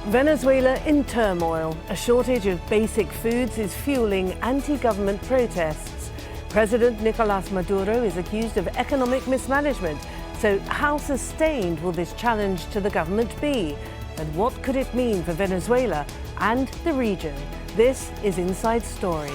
Venezuela in turmoil. A shortage of basic foods is fueling anti-government protests. President Nicolas Maduro is accused of economic mismanagement. So how sustained will this challenge to the government be? And what could it mean for Venezuela and the region? This is Inside Story.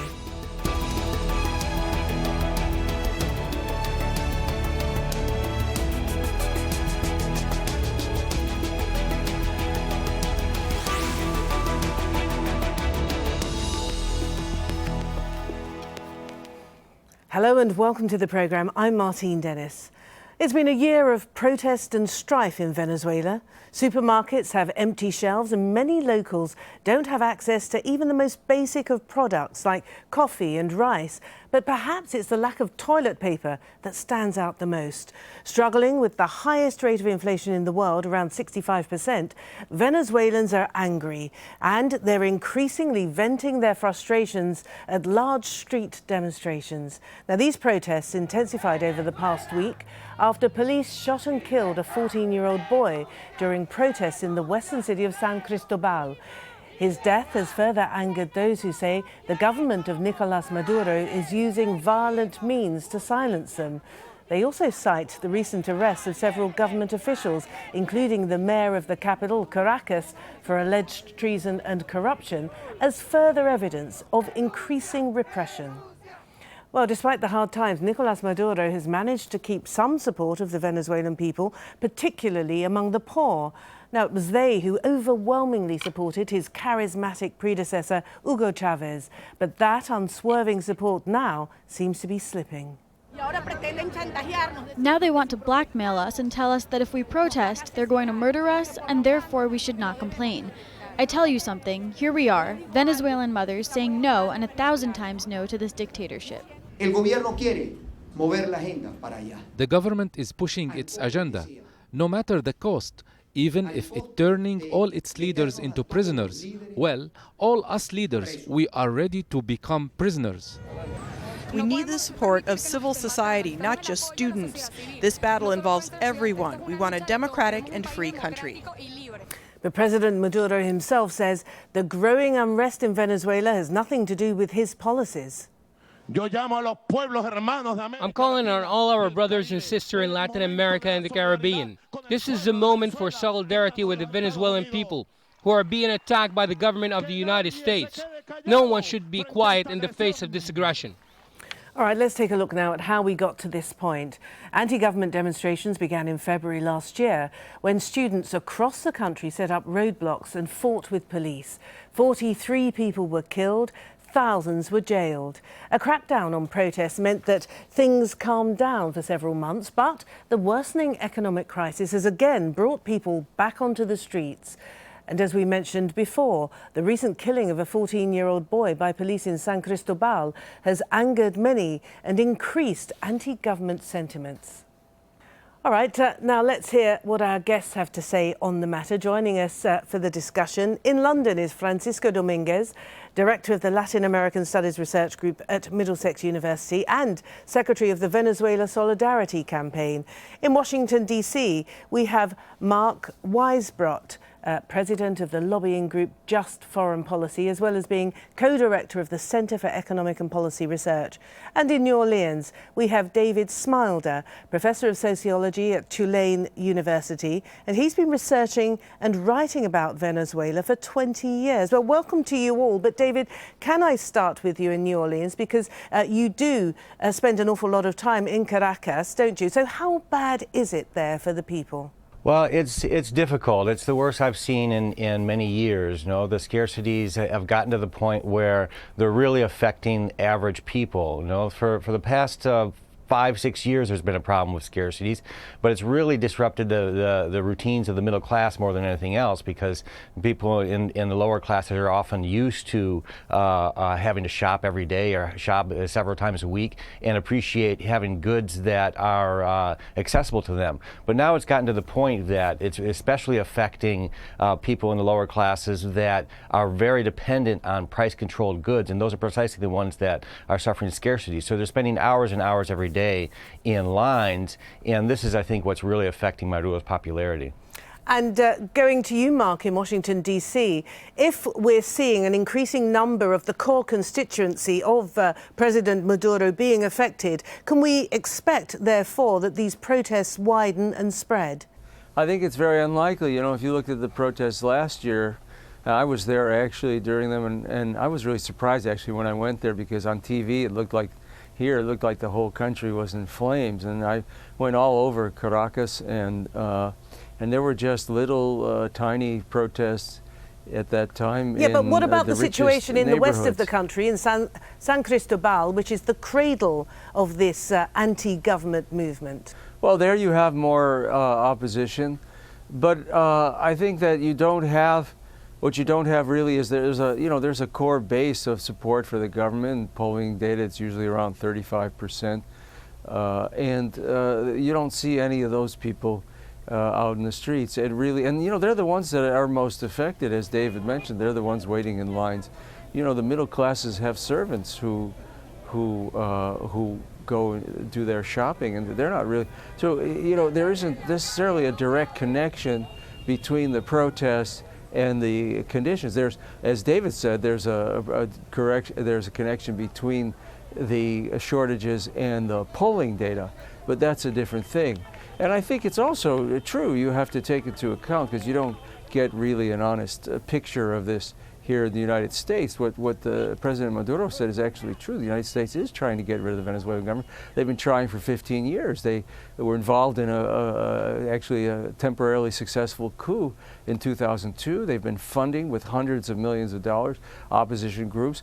Hello and welcome to the programme. I'm Martine Dennis. It's been a year of protest and strife in Venezuela. Supermarkets have empty shelves and many locals don't have access to even the most basic of products like coffee and rice. But perhaps it's the lack of toilet paper that stands out the most. Struggling with the highest rate of inflation in the world, around 65%, Venezuelans are angry and they're increasingly venting their frustrations at large street demonstrations. Now, these protests intensified over the past week after police shot and killed a 14-year-old boy during protests in the western city of San Cristobal. His death has further angered those who say the government of Nicolas Maduro is using violent means to silence them. They also cite the recent arrest of several government officials, including the mayor of the capital, Caracas, for alleged treason and corruption, as further evidence of increasing repression. Well, despite the hard times, Nicolas Maduro has managed to keep some support of the Venezuelan people, particularly among the poor. Now, it was they who overwhelmingly supported his charismatic predecessor, Hugo Chavez. But that unswerving support now seems to be slipping. Now they want to blackmail us and tell us that if we protest, they're going to murder us and therefore we should not complain. I tell you something, here we are, Venezuelan mothers saying no and 1,000 times no to this dictatorship. The government is pushing its agenda, no matter the cost, even if it's turning all its leaders into prisoners. Well, all us leaders, we are ready to become prisoners. We need the support of civil society, not just students. This battle involves everyone. We want a democratic and free country. But President Maduro himself says the growing unrest in Venezuela has nothing to do with his policies. I'm calling on all our brothers and sisters in Latin America and the Caribbean. This is the moment for solidarity with the Venezuelan people who are being attacked by the government of the United States. No one should be quiet in the face of this aggression. All right, let's take a look now at how we got to this point. Anti-government demonstrations began in February last year when students across the country set up roadblocks and fought with police. 43 people were killed. Thousands were jailed. A crackdown on protests meant that things calmed down for several months, but the worsening economic crisis has again brought people back onto the streets. And as we mentioned before, the recent killing of a 14-year-old boy by police in San Cristobal has angered many and increased anti-government sentiments. All right, now let's hear what our guests have to say on the matter. Joining us for the discussion in London is Francisco Dominguez, Director of the Latin American Studies Research Group at Middlesex University and Secretary of the Venezuela Solidarity Campaign. In Washington, D.C., we have Mark Weisbrot, President of the lobbying group Just Foreign Policy, as well as being co-director of the Center for Economic and Policy Research. And in New Orleans, we have David Smilder, Professor of Sociology at Tulane University, and he's been researching and writing about Venezuela for 20 years. Well, welcome to you all. But David, can I start with you in New Orleans? Because you do spend an awful lot of time in Caracas, don't you? So how bad is it there for the people? Well, it's difficult. It's the worst I've seen in many years. You know, the scarcities have gotten to the point where they're really affecting average people. You know, for the past 5-6 years there's been a problem with scarcities, but it's really disrupted the routines of the middle class more than anything else, because people in the lower classes are often used to having to shop every day or shop several times a week and appreciate having goods that are accessible to them. But now it's gotten to the point that it's especially affecting people in the lower classes that are very dependent on price-controlled goods, and those are precisely the ones that are suffering scarcity. So they're spending hours and hours every day in lines, and this is, I think, what's really affecting Maduro's popularity. And going to you, Mark, in Washington, D.C., if we're seeing an increasing number of the core constituency of President Maduro being affected, can we expect, therefore, that these protests widen and spread? I think it's very unlikely. You know, if you looked at the protests last year, I was there actually during them, and I was really surprised actually when I went there, because on TV it looked like it looked like the whole country was in flames. And I went all over Caracas, and there were just little tiny protests at that time. Yeah, but what about the situation in the west of the neighborhoods. country, in San Cristobal, which is the cradle of this anti-government movement? Well, there you have more opposition, but I think that you don't have. What you don't have really is there's a core base of support for the government. Polling data, it's usually around 35%, and you don't see any of those people out in the streets. And they're the ones that are most affected, as David mentioned. They're the ones waiting in lines. You know, the middle classes have servants who go and do their shopping, and they're not really. So you know, there isn't necessarily a direct connection between the protests and the conditions. There's, as David said, there's a connection between the shortages and the polling data, but that's a different thing. And I think it's also true, you have to take into account, because you don't get really an honest picture of this here in the United States. What the President Maduro said is actually true. The United States is trying to get rid of the Venezuelan government. They've been trying for 15 years. They were involved in actually a temporarily successful coup in 2002. They've been funding with hundreds of millions of dollars opposition groups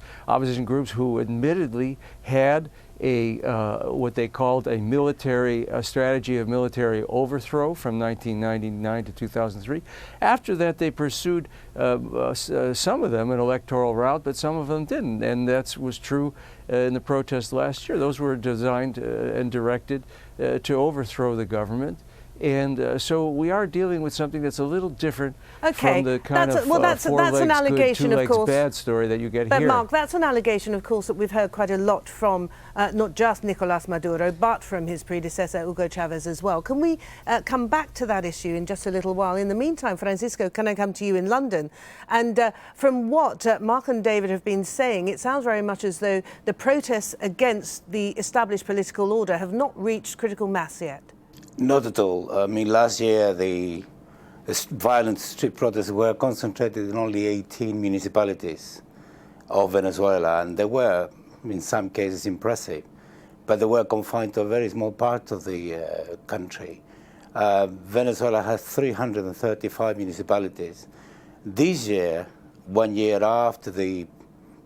who admittedly had what they called a strategy of military overthrow from 1999 to 2003. After that, they pursued some of them an electoral route, but some of them didn't, and that was true in the protests last year. Those were designed and directed to overthrow the government. And so we are dealing with something that's a little different from the kind of four legs good, two legs bad story that you get here. But Mark, that's an allegation, of course, that we've heard quite a lot from not just Nicolas Maduro, but from his predecessor, Hugo Chavez, as well. Can we come back to that issue in just a little while? In the meantime, Francisco, can I come to you in London? And from what Mark and David have been saying, it sounds very much as though the protests against the established political order have not reached critical mass yet. Not at all. I mean, last year the violent street protests were concentrated in only 18 municipalities of Venezuela, and they were, in some cases, impressive, but they were confined to a very small part of the country. Venezuela has 335 municipalities. This year, 1 year after the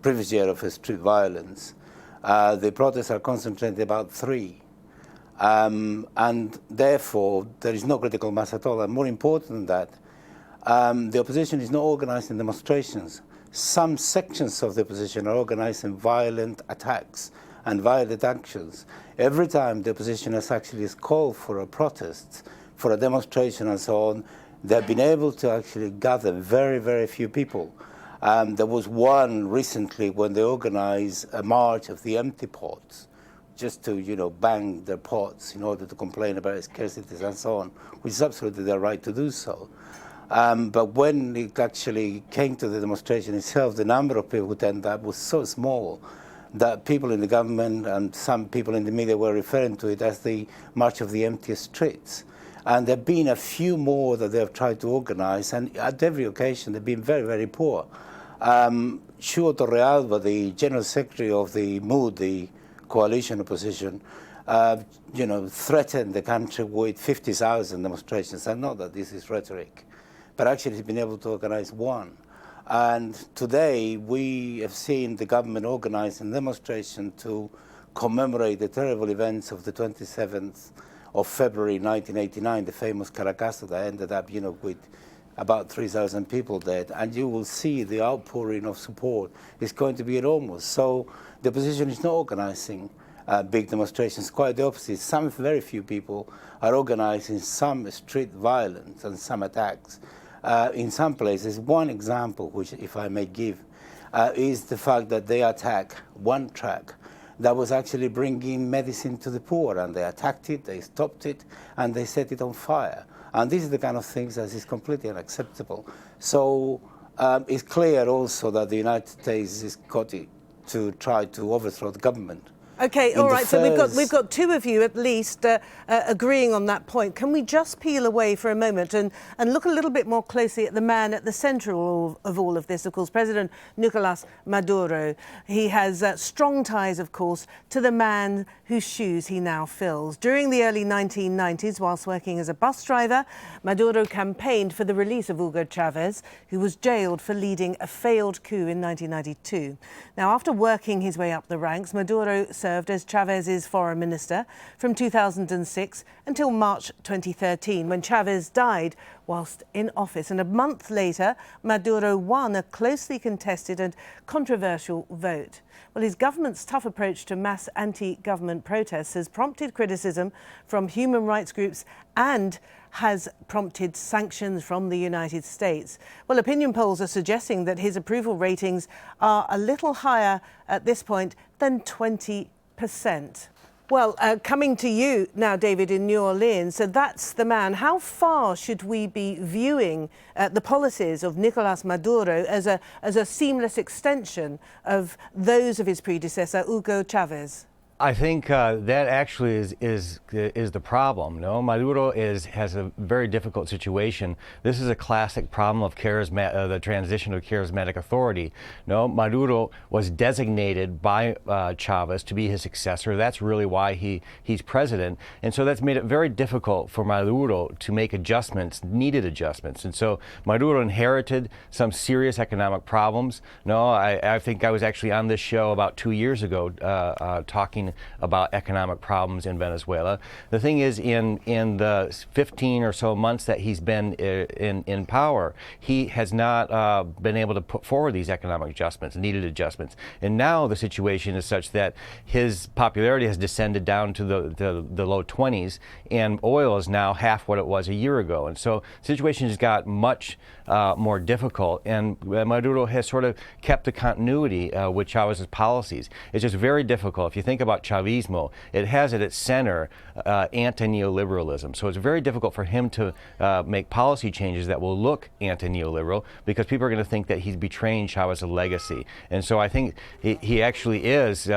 previous year of street violence, the protests are concentrated about 3. And therefore, there is no critical mass at all. And more important than that, the opposition is not organized in demonstrations. Some sections of the opposition are organized in violent attacks and violent actions. Every time the opposition has actually called for a protest, for a demonstration and so on, they've been able to actually gather very, very few people. There was one recently when they organized a march of the empty pots, just to, bang their pots in order to complain about scarcities and so on, which is absolutely their right to do so. But when it actually came to the demonstration itself, the number of people who turned up was so small that people in the government and some people in the media were referring to it as the March of the Empty Streets. And there have been a few more that they have tried to organize, and at every occasion they've been very, very poor. Hugo Torrealba, the General Secretary of the MUD, the coalition opposition, threatened the country with 50,000 demonstrations. I know that this is rhetoric, but actually he's been able to organize one. And today we have seen the government organizing a demonstration to commemorate the terrible events of the 27th of February 1989, the famous Caracazo that ended up, with about 3,000 people dead. And you will see the outpouring of support is going to be enormous. So the opposition is not organizing big demonstrations, quite the opposite. Some very few people are organizing some street violence and some attacks. In some places, one example, which if I may give, is the fact that they attack one truck that was actually bringing medicine to the poor, and they attacked it, they stopped it, and they set it on fire. And this is the kind of things that is completely unacceptable. So it's clear also that the United States is got to try to overthrow the government. Okay, all right. So we've got two of you at least agreeing on that point. Can we just peel away for a moment and look a little bit more closely at the man at the centre of all of this? Of course, President Nicolas Maduro. He has strong ties, of course, to the man whose shoes he now fills. During the early 1990s, whilst working as a bus driver, Maduro campaigned for the release of Hugo Chavez, who was jailed for leading a failed coup in 1992. Now, after working his way up the ranks, Maduro served as Chavez's foreign minister from 2006 until March 2013, when Chavez died whilst in office. And a month later, Maduro won a closely contested and controversial vote. Well, his government's tough approach to mass anti-government protests has prompted criticism from human rights groups and has prompted sanctions from the United States. Well, opinion polls are suggesting that his approval ratings are a little higher at this point than 20%. Well, coming to you now, David, in New Orleans, so that's the man. How far should we be viewing the policies of Nicolas Maduro as a seamless extension of those of his predecessor, Hugo Chavez? I think that actually is the problem. No, Maduro has a very difficult situation. This is a classic problem of the transition of charismatic authority. No, Maduro was designated by Chavez to be his successor. That's really why he's president, and so that's made it very difficult for Maduro to make needed adjustments. And so Maduro inherited some serious economic problems. No, I think I was actually on this show about 2 years ago talking about economic problems in Venezuela. The thing is, in the 15 or so months that he's been in power, he has not been able to put forward these economic adjustments, needed adjustments. And now the situation is such that his popularity has descended down to the low 20s, and oil is now half what it was a year ago. And so the situation has got much more difficult, and Maduro has sort of kept the continuity with Chavez's policies. It's just very difficult. If you think about Chavismo, it has at its center anti-neoliberalism. So it's very difficult for him to make policy changes that will look anti-neoliberal, because people are going to think that he's betraying Chavez's legacy. And so I think he actually is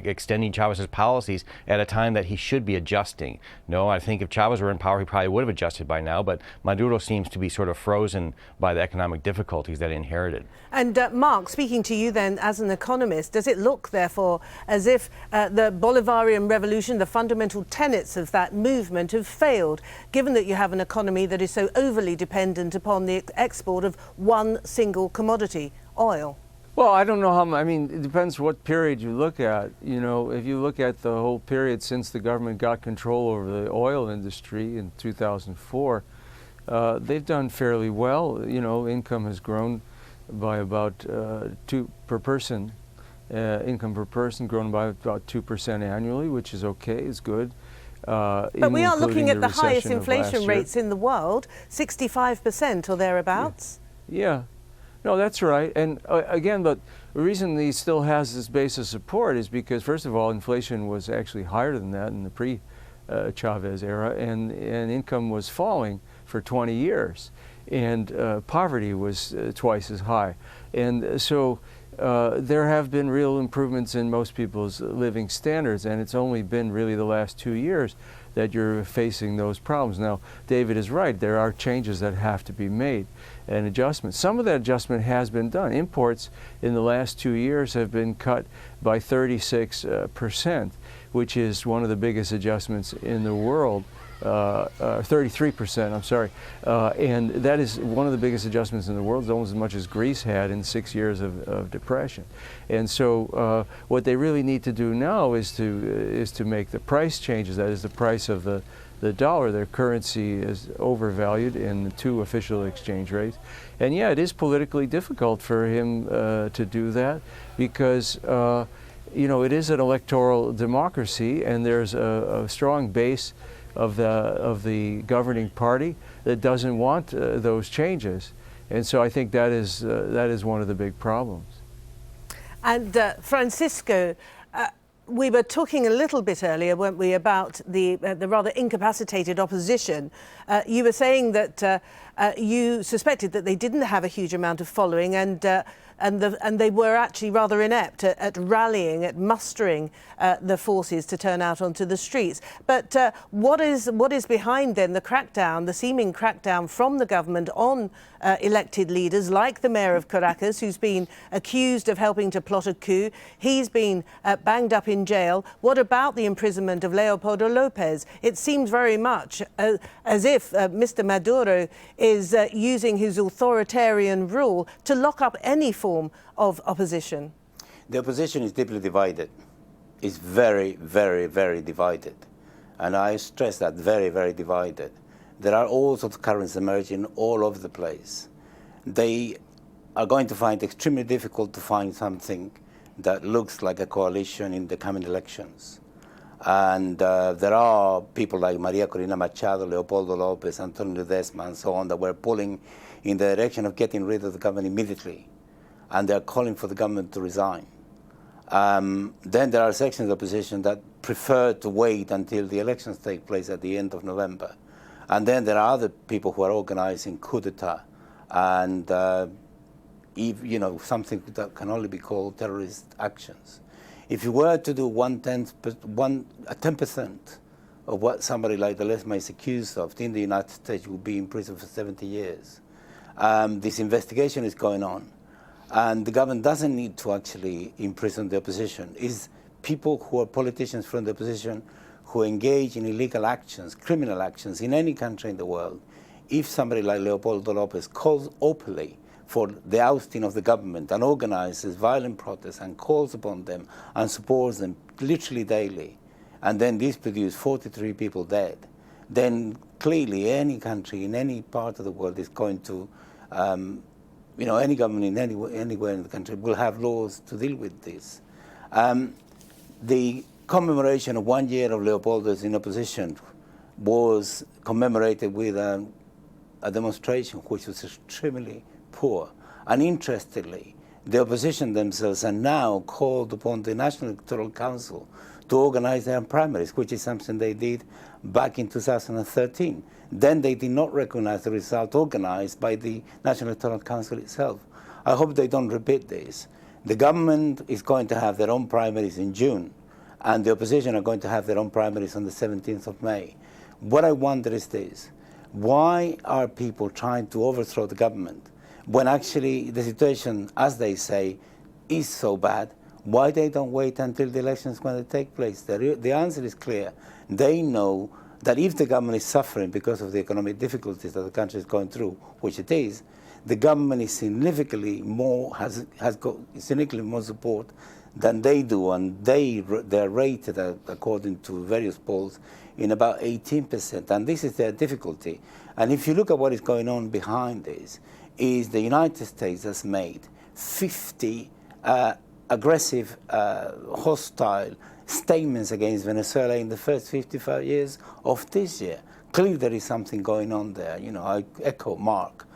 extending Chavez's policies at a time that he should be adjusting. No, I think if Chavez were in power, he probably would have adjusted by now, but Maduro seems to be sort of frozen by the economic difficulties that he inherited. And Mark, speaking to you then as an economist, does it look, therefore, as if the Bolivarian revolution, the fundamental tenets of that movement have failed, given that you have an economy that is so overly dependent upon the export of one single commodity, oil? Well, I don't know I mean, it depends what period you look at. You know, if you look at the whole period since the government got control over the oil industry in 2004, they've done fairly well. You know, income has grown by about 2 per person. Income per person grown by about 2% annually, which is okay, is good. But we are looking at the highest inflation rates in the world, 65% or thereabouts. Yeah. No, that's right. And again, but the reason he still has this base of support is because, first of all, inflation was actually higher than that in the pre-Chavez era, and income was falling for 20 years, and poverty was twice as high. And so there have been real improvements in most people's living standards, and it's only been really the last 2 years that you're facing those problems. Now, David is right. There are changes that have to be made and adjustments. Some of that adjustment has been done. Imports in the last 2 years have been cut by 36%, which is one of the biggest adjustments in the world. 33%, I'm sorry. And that is one of the biggest adjustments in the world. It's almost as much as Greece had in 6 years of depression. And so what they really need to do now is to make the price changes. That is, the price of the dollar. Their currency is overvalued in the 2 official exchange rates. And yeah, it is politically difficult for him to do that, because you know, it is an electoral democracy, and there's a strong base of the governing party that doesn't want those changes, and so I think that is one of the big problems. And Francisco, we were talking a little bit earlier, weren't we, about the rather incapacitated opposition. You were saying that you suspected that they didn't have a huge amount of following, and they were actually rather inept at rallying, at mustering the forces to turn out onto the streets. But what is behind then the crackdown, the seeming crackdown from the government on elected leaders like the mayor of Caracas, who's been accused of helping to plot a coup? He's been banged up in jail. What about the imprisonment of Leopoldo Lopez? It seems very much as if Mr. Maduro is using his authoritarian rule to lock up any form of opposition. The opposition is deeply divided. It's very, very, very divided. And I stress that, very, very divided. There are all sorts of currents emerging all over the place. They are going to find it extremely difficult to find something that looks like a coalition in the coming elections. And there are people like Maria Corina Machado, Leopoldo Lopez, Antonio Ledesma, and so on, that were pulling in the direction of getting rid of the government immediately. And they're calling for the government to resign. Then there are sections of the opposition that prefer to wait until the elections take place at the end of November. And then there are other people who are organizing coup d'etat and something that can only be called terrorist actions. If you were to do 10% of what somebody like Ledesma is accused of in the United States, would be in prison for 70 years. This investigation is going on, and the government doesn't need to actually imprison the opposition. It's people who are politicians from the opposition who engage in illegal actions, criminal actions in any country in the world. If somebody like Leopoldo Lopez calls openly for the ousting of the government and organizes violent protests and calls upon them and supports them literally daily, and then this produces 43 people dead, then clearly any country in any part of the world is going to, any government anywhere in the country will have laws to deal with this. The commemoration of 1 year of Leopoldo's in opposition was commemorated with a demonstration which was extremely poor. And interestingly, the opposition themselves are now called upon the National Electoral Council to organize their primaries, which is something they did back in 2013. Then they did not recognize the result organized by the National Electoral Council itself. I hope they don't repeat this. The government is going to have their own primaries in June, and the opposition are going to have their own primaries on the 17th of May. What I wonder is this: why are people trying to overthrow the government when actually the situation, as they say, is so bad? Why they don't wait until the elections when they take place? The answer is clear. They know that if the government is suffering because of the economic difficulties that the country is going through, which it is, the government is significantly more, has got significantly more support than they do, and they're rated, according to various polls, in about 18%, and this is their difficulty. And if you look at what is going on behind this, is the United States has made 50 aggressive, hostile statements against Venezuela in the first 55 years of this year. Clearly there is something going on there. I echo Mark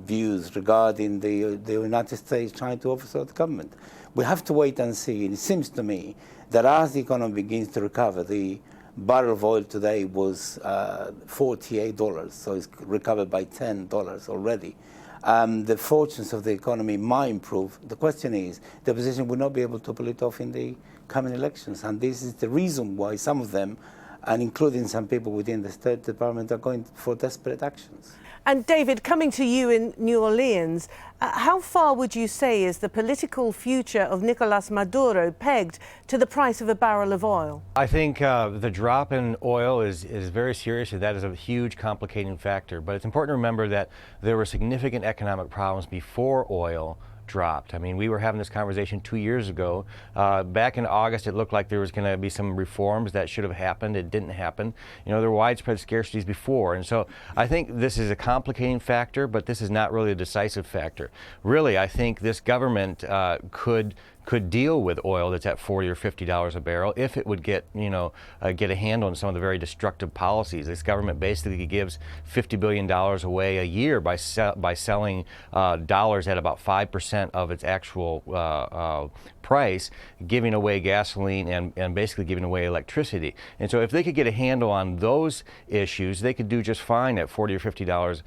views regarding the United States trying to overthrow the government. We have to wait and see. It seems to me that as the economy begins to recover, the barrel of oil today was $48, so it's recovered by $10 already. The fortunes of the economy might improve. The question is, the opposition will not be able to pull it off in the coming elections, and this is the reason why some of them, and including some people within the State Department, are going for desperate actions. And David, coming to you in New Orleans, how far would you say is the political future of Nicolas Maduro pegged to the price of a barrel of oil? I think the drop in oil is very serious, and that is a huge complicating factor. But it's important to remember that there were significant economic problems before oil dropped. I mean, we were having this conversation 2 years ago. Back in August, it looked like there was going to be some reforms that should have happened. It didn't happen. There were widespread scarcities before. And so I think this is a complicating factor, but this is not really a decisive factor. Really, I think this government could could deal with oil that's at $40 or $50 a barrel if it would get, get a handle on some of the very destructive policies. This government basically gives $50 billion away a year by selling dollars at about 5% of its actual price, giving away gasoline and basically giving away electricity. And so if they could get a handle on those issues, they could do just fine at $40 or $50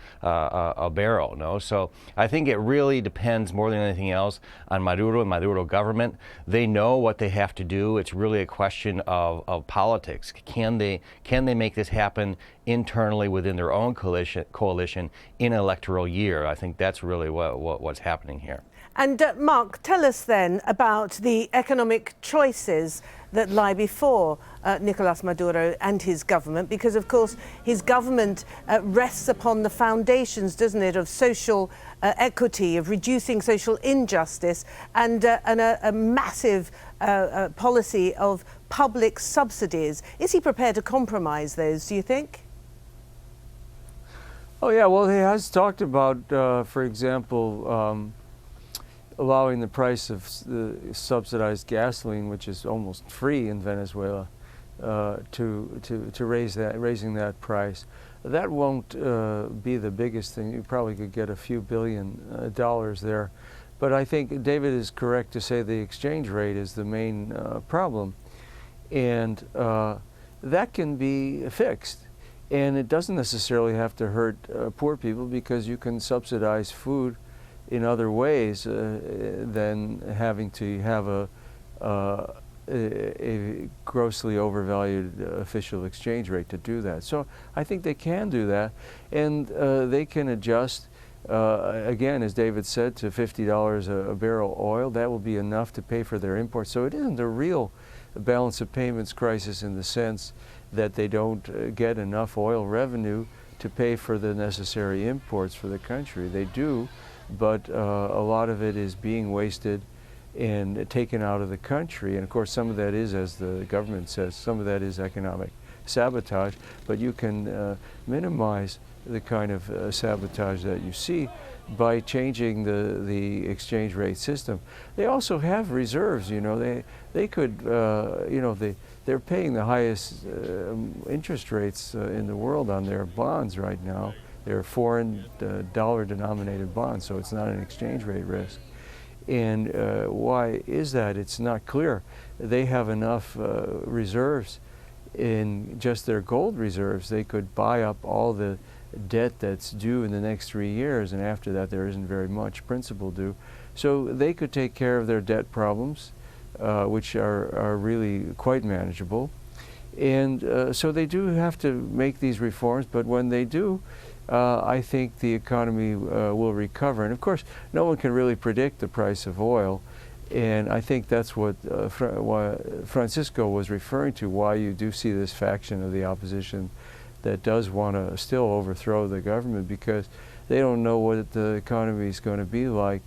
a barrel. No? So I think it really depends more than anything else on Maduro and Maduro government. They know what they have to do. It's really a question of politics. Can they make this happen internally within their own coalition in an electoral year? I think that's really what's happening here. And Mark, tell us then about the economic choices that lie before Nicolas Maduro and his government, because of course his government rests upon the foundations, doesn't it, of social equity, of reducing social injustice, and a massive policy of public subsidies. Is he prepared to compromise those, do you think? Oh yeah, well he has talked about, for example, allowing the price of the subsidized gasoline, which is almost free in Venezuela, to raising that price. That won't be the biggest thing. You probably could get a few billion dollars there. But I think David is correct to say the exchange rate is the main problem. And that can be fixed. And it doesn't necessarily have to hurt poor people, because you can subsidize food in other ways than having to have a grossly overvalued official exchange rate to do that. So I think they can do that, and they can adjust, again, as David said, to $50 a barrel oil. That will be enough to pay for their imports. So it isn't a real balance of payments crisis in the sense that they don't get enough oil revenue to pay for the necessary imports for the country. They do, but a lot of it is being wasted and taken out of the country. And of course some of that is, as the government says, some of that is economic sabotage, but you can minimize the kind of sabotage that you see by changing the exchange rate system. They also have reserves, they could, they're paying the highest interest rates in the world on their bonds right now. They're foreign dollar-denominated bonds, so it's not an exchange rate risk. And why is that? It's not clear. They have enough reserves in just their gold reserves. They could buy up all the debt that's due in the next 3 years, and after that there isn't very much principal due. So they could take care of their debt problems, which are really quite manageable. And so they do have to make these reforms, but when they do, I think the economy will recover. And of course, no one can really predict the price of oil. And I think that's what Francisco was referring to, why you do see this faction of the opposition that does want to still overthrow the government, because they don't know what the economy is going to be like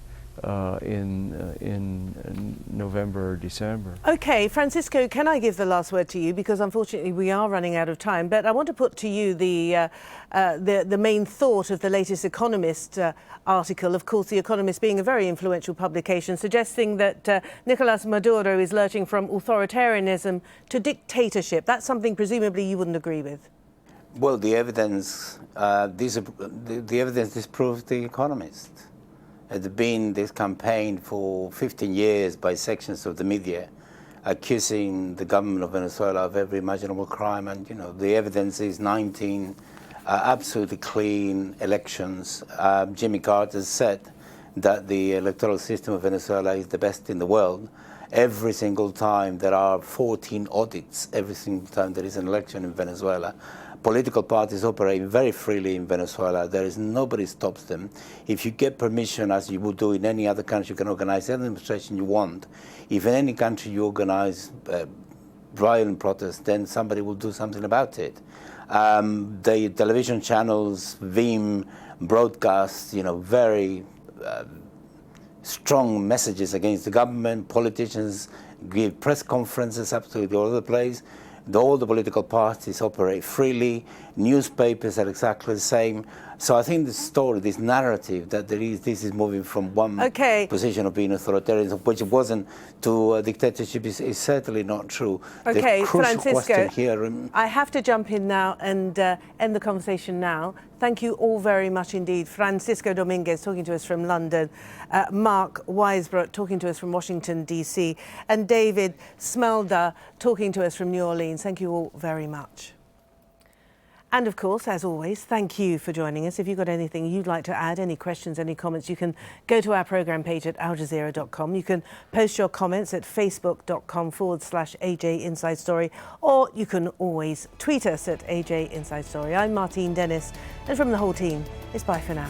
in November or December. Okay, Francisco, can I give the last word to you, because unfortunately we are running out of time, but I want to put to you the main thought of the latest Economist article. Of course, The Economist being a very influential publication, suggesting that Nicolas Maduro is lurching from authoritarianism to dictatorship. That's something presumably you wouldn't agree with. Well, the evidence disproves The Economist. There's been this campaign for 15 years by sections of the media accusing the government of Venezuela of every imaginable crime, and the evidence is 19 absolutely clean elections. Jimmy Carter said that the electoral system of Venezuela is the best in the world. Every single time there are 14 audits, every single time there is an election in Venezuela. Political parties operate very freely in Venezuela. There is nobody stops them. If you get permission, as you would do in any other country, you can organize any demonstration you want. If in any country you organize violent protests, then somebody will do something about it. The television channels, VIM, broadcast, very strong messages against the government. Politicians give press conferences absolutely all over the place. All the political parties operate freely. Newspapers are exactly the same. So I think the story, this narrative that this is moving from one position of being authoritarian, which it wasn't, to a dictatorship is certainly not true. Okay, the crucial Francisco, question here, I have to jump in now and end the conversation now. Thank you all very much indeed. Francisco Dominguez talking to us from London, Mark Weisbrot talking to us from Washington, D.C., and David Smelda talking to us from New Orleans. Thank you all very much. And of course, as always, thank you for joining us. If you've got anything you'd like to add, any questions, any comments, you can go to our programme page at aljazeera.com. You can post your comments at facebook.com/AJ Inside Story, or you can always tweet us at AJ Inside Story. I'm Martine Dennis, and from the whole team, it's bye for now.